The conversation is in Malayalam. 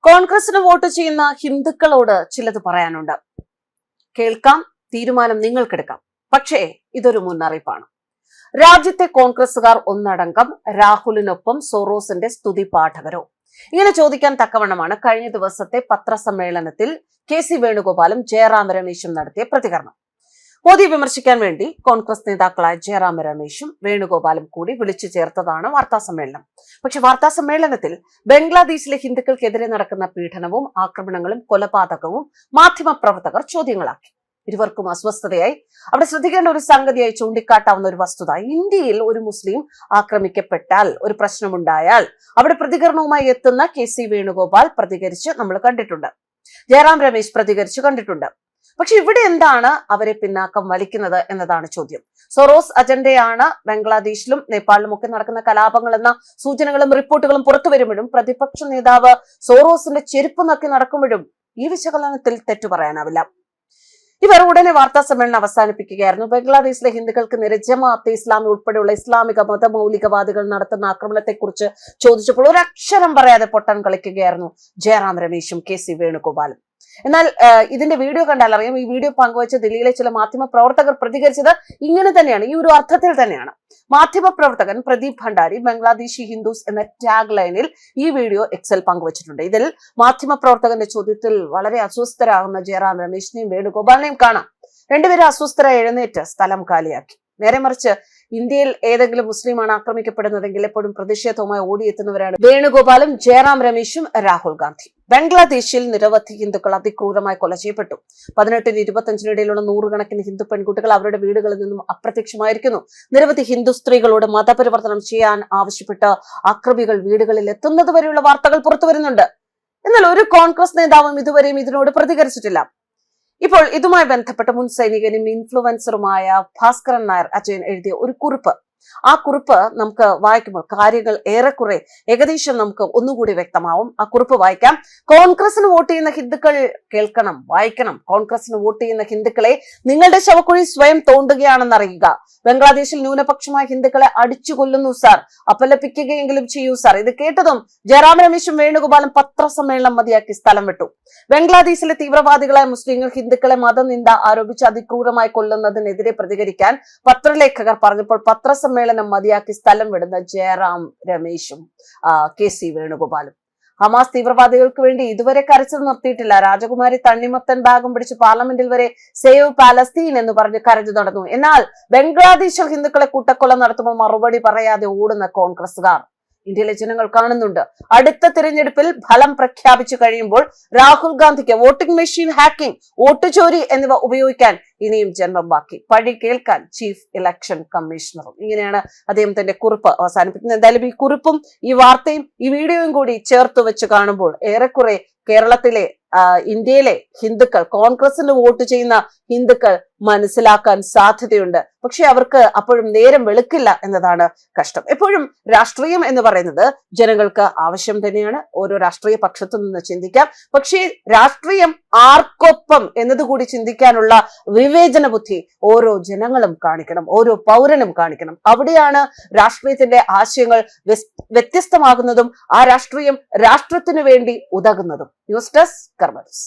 കോൺഗ്രസിന് വോട്ട് ചെയ്യുന്ന ഹിന്ദുക്കളോട് ചിലത് പറയാനുണ്ട്. കേൾക്കാം, തീരുമാനം നിങ്ങൾക്കെടുക്കാം. പക്ഷേ ഇതൊരു മുന്നറിയിപ്പാണ്. രാജ്യത്തെ കോൺഗ്രസുകാർ ഒന്നടങ്കം രാഹുലിനൊപ്പം സോറോസിന്റെ സ്തുതി പാഠകരോ? ഇങ്ങനെ ചോദിക്കാൻ തക്കവണ്ണമാണ് കഴിഞ്ഞ ദിവസത്തെ പത്രസമ്മേളനത്തിൽ കെ.സി. വേണുഗോപാലും ജയറാം രമേശും നടത്തിയ പ്രതികരണം. മോദിയെ വിമർശിക്കാൻ വേണ്ടി കോൺഗ്രസ് നേതാക്കളായ ജയറാം രമേശും വേണുഗോപാലും കൂടി വിളിച്ചു ചേർത്തതാണ് വാർത്താസമ്മേളനം. പക്ഷെ വാർത്താസമ്മേളനത്തിൽ ബംഗ്ലാദേശിലെ ഹിന്ദുക്കൾക്കെതിരെ നടക്കുന്ന പീഡനവും ആക്രമണങ്ങളും കൊലപാതകവും മാധ്യമപ്രവർത്തകർ ചോദ്യങ്ങളാക്കി. ഇരുവർക്കും അസ്വസ്ഥതയായി. അവിടെ ശ്രദ്ധിക്കേണ്ട ഒരു സംഗതിയായി ചൂണ്ടിക്കാട്ടാവുന്ന ഒരു വസ്തുത, ഇന്ത്യയിൽ ഒരു മുസ്ലിം ആക്രമിക്കപ്പെട്ടാൽ, ഒരു പ്രശ്നമുണ്ടായാൽ അവിടെ പ്രതികരണവുമായി എത്തുന്ന കെ.സി. വേണുഗോപാൽ പ്രതികരിച്ച് നമ്മൾ കണ്ടിട്ടുണ്ട്. ജയറാം രമേശ് പ്രതികരിച്ചു കണ്ടിട്ടുണ്ട്. പക്ഷെ ഇവിടെ എന്താണ് അവരെ പിന്നാക്കം വലിക്കുന്നത് എന്നതാണ് ചോദ്യം. സോറോസ് അജണ്ടയാണ് ബംഗ്ലാദേശിലും നേപ്പാളിലും ഒക്കെ നടക്കുന്ന കലാപങ്ങൾ എന്ന സൂചനകളും റിപ്പോർട്ടുകളും പുറത്തു വരുമ്പോഴും പ്രതിപക്ഷ നേതാവ് സോറോസിന്റെ ചെരുപ്പ് നക്കി നടക്കുമ്പോഴും ഈ വിശകലനത്തിൽ തെറ്റു പറയാനാവില്ല. ഇവർ ഉടനെ വാർത്താ സമ്മേളനം അവസാനിപ്പിക്കുകയായിരുന്നു. ബംഗ്ലാദേശിലെ ഹിന്ദുക്കൾക്ക് നേരെ ജമാഅത്തെ ഇസ്ലാമി ഉൾപ്പെടെയുള്ള ഇസ്ലാമിക മതമൗലികവാദികൾ നടത്തുന്ന ആക്രമണത്തെക്കുറിച്ച് ചോദിച്ചപ്പോൾ ഒരു അക്ഷരം പറയാതെ പൊട്ടാൻ കളിക്കുകയായിരുന്നു ജയറാം രമേശും കെ.സി. വേണുഗോപാലും. എന്നാൽ ഇതിന്റെ വീഡിയോ കണ്ടാൽ അറിയാം, ഈ വീഡിയോ പങ്കുവച്ച ദില്ലിയിലെ ചില മാധ്യമ പ്രവർത്തകർ പ്രതികരിച്ചത് ഇങ്ങനെ തന്നെയാണ്, ഈ ഒരു അർത്ഥത്തിൽ തന്നെയാണ്. മാധ്യമ പ്രവർത്തകൻ പ്രദീപ് ഭണ്ഡാരി ബംഗ്ലാദേശി ഹിന്ദുസ് എന്ന ടാഗ് ലൈനിൽ ഈ വീഡിയോ എക്സിൽ പങ്കുവച്ചിട്ടുണ്ട്. ഇതിൽ മാധ്യമ പ്രവർത്തകന്റെ ചോദ്യത്തിൽ വളരെ അസ്വസ്ഥരാകുന്ന ജയറാം രമേശിനെയും വേണുഗോപാലിനെയും കാണാം. രണ്ടുപേരും അസ്വസ്ഥരായി എഴുന്നേറ്റ് സ്ഥലം കാലിയാക്കി. നേരെ മറിച്ച് ഇന്ത്യയിൽ ഏതെങ്കിലും മുസ്ലിമാണ് ആക്രമിക്കപ്പെടുന്നതെങ്കിൽ എപ്പോഴും പ്രതിഷേധവുമായി ഓടിയെത്തുന്നവരാണ് വേണുഗോപാലും ജയറാം രമേശും രാഹുൽ ഗാന്ധി. ബംഗ്ലാദേശിൽ നിരവധി ഹിന്ദുക്കൾ അതിക്രൂരമായി കൊല ചെയ്യപ്പെട്ടു. 18-ന് 25-നിടയിലുള്ള നൂറുകണക്കിന് ഹിന്ദു പെൺകുട്ടികൾ അവരുടെ വീടുകളിൽ നിന്നും അപ്രത്യക്ഷമായിരിക്കുന്നു. നിരവധി ഹിന്ദു സ്ത്രീകളോട് മതപരിവർത്തനം ചെയ്യാൻ ആവശ്യപ്പെട്ട് അക്രമികൾ വീടുകളിൽ എത്തുന്നത് വരെയുള്ള വാർത്തകൾ പുറത്തു വരുന്നുണ്ട്. എന്നാൽ ഒരു കോൺഗ്രസ് നേതാവും ഇതുവരെയും ഇതിനോട് പ്രതികരിച്ചിട്ടില്ല. ഇപ്പോൾ ഇതുമായി ബന്ധപ്പെട്ട മുൻ സൈനികനും ഇൻഫ്ലുവൻസറുമായ ഭാസ്കരൻ നായർ അജയൻ എഴുതിയ ഒരു കുറിപ്പ്, ആ കുറിപ്പ് നമുക്ക് വായിക്കുമ്പോൾ കാര്യങ്ങൾ ഏറെക്കുറെ ഏകദേശം നമുക്ക് ഒന്നുകൂടി വ്യക്തമാവും. ആ കുറിപ്പ് വായിക്കാം. കോൺഗ്രസിന് വോട്ട് ചെയ്യുന്ന ഹിന്ദുക്കൾ കേൾക്കണം, വായിക്കണം. കോൺഗ്രസിന് വോട്ട് ചെയ്യുന്ന ഹിന്ദുക്കളെ നിങ്ങളുടെ ശവക്കുഴി സ്വയം തോണ്ടുകയാണെന്ന് അറിയുക. ബംഗ്ലാദേശിൽ ന്യൂനപക്ഷമായ ഹിന്ദുക്കളെ അടിച്ചു കൊല്ലുന്നു സാർ, അപലപിക്കുകയെങ്കിലും ചെയ്യൂ സാർ. ഇത് കേട്ടതും ജയറാം രമേശും വേണുഗോപാലും പത്രസമ്മേളനം മതിയാക്കി സ്ഥലം വിട്ടു. ബംഗ്ലാദേശിലെ തീവ്രവാദികളായ മുസ്ലിങ്ങൾ ഹിന്ദുക്കളെ മതനിന്ദ ആരോപിച്ച് അതിക്രൂരമായി കൊല്ലുന്നതിനെതിരെ പ്രതികരിക്കാൻ പത്രലേഖകർ പറഞ്ഞപ്പോൾ പത്രസമ്മേളനം മതിയാക്കി സ്ഥലം വിടുന്ന ജയറാം രമേശും കെ.സി. വേണുഗോപാലും. ഹമാസ് തീവ്രവാദികൾക്ക് വേണ്ടി ഇതുവരെ കരച്ചു നിർത്തിയിട്ടില്ല. രാജകുമാരി തണ്ണിമത്തൻ ബാഗും പിടിച്ച് പാർലമെന്റിൽ വരെ സേവ് പാലസ്തീൻ എന്ന് പറഞ്ഞ് കരഞ്ഞു നടന്നു. എന്നാൽ ബംഗ്ലാദേശിൽ ഹിന്ദുക്കളെ കൂട്ടക്കൊല നടത്തുമ്പോൾ മറുപടി പറയാതെ ഓടുന്ന കോൺഗ്രസുകാർ ഇന്ത്യയിലെ ജനങ്ങൾ കാണുന്നുണ്ട്. അടുത്ത തിരഞ്ഞെടുപ്പിൽ ഫലം പ്രഖ്യാപിച്ചു കഴിയുമ്പോൾ രാഹുൽ ഗാന്ധിക്ക് വോട്ടിംഗ് മെഷീൻ ഹാക്കിംഗ്, വോട്ട് ചോരി എന്നിവ ഉപയോഗിക്കാൻ ഇനിയും ജന്മം ബാക്കി. പഴി കേൾക്കാൻ ചീഫ് ഇലക്ഷൻ കമ്മീഷണറും. ഇങ്ങനെയാണ് അദ്ദേഹം തന്റെ കുറിപ്പ് അവസാനിപ്പിക്കുന്നത്. എന്തായാലും ഈ കുറിപ്പും ഈ വാർത്തയും ഈ വീഡിയോയും കൂടി ചേർത്ത് വെച്ച് കാണുമ്പോൾ ഏറെക്കുറെ കേരളത്തിലെ ഇന്ത്യയിലെ ഹിന്ദുക്കൾ, കോൺഗ്രസിന് വോട്ട് ചെയ്യുന്ന ഹിന്ദുക്കൾ മനസ്സിലാക്കാൻ സാധ്യതയുണ്ട്. പക്ഷെ അവർക്ക് അപ്പോഴും നേരം വെളുക്കില്ല എന്നതാണ് കഷ്ടം. എപ്പോഴും രാഷ്ട്രീയം എന്ന് പറയുന്നത് ജനങ്ങൾക്ക് ആവശ്യം തന്നെയാണ്. ഓരോ രാഷ്ട്രീയ പക്ഷത്തു നിന്ന് ചിന്തിക്കാം. പക്ഷേ രാഷ്ട്രീയം ആർക്കൊപ്പം എന്നതുകൂടി ചിന്തിക്കാനുള്ള വിവേചന ബുദ്ധി ഓരോ ജനങ്ങളും കാണിക്കണം, ഓരോ പൗരനും കാണിക്കണം. അവിടെയാണ് രാഷ്ട്രീയത്തിന്റെ ആശയങ്ങൾ വ്യത്യസ്തമാകുന്നതും ആ രാഷ്ട്രീയം രാഷ്ട്രത്തിനു വേണ്ടി ഉതകുന്നതും. ന്യൂസ് ഡെസ്ക് കർമ്മ ന്യൂസ്.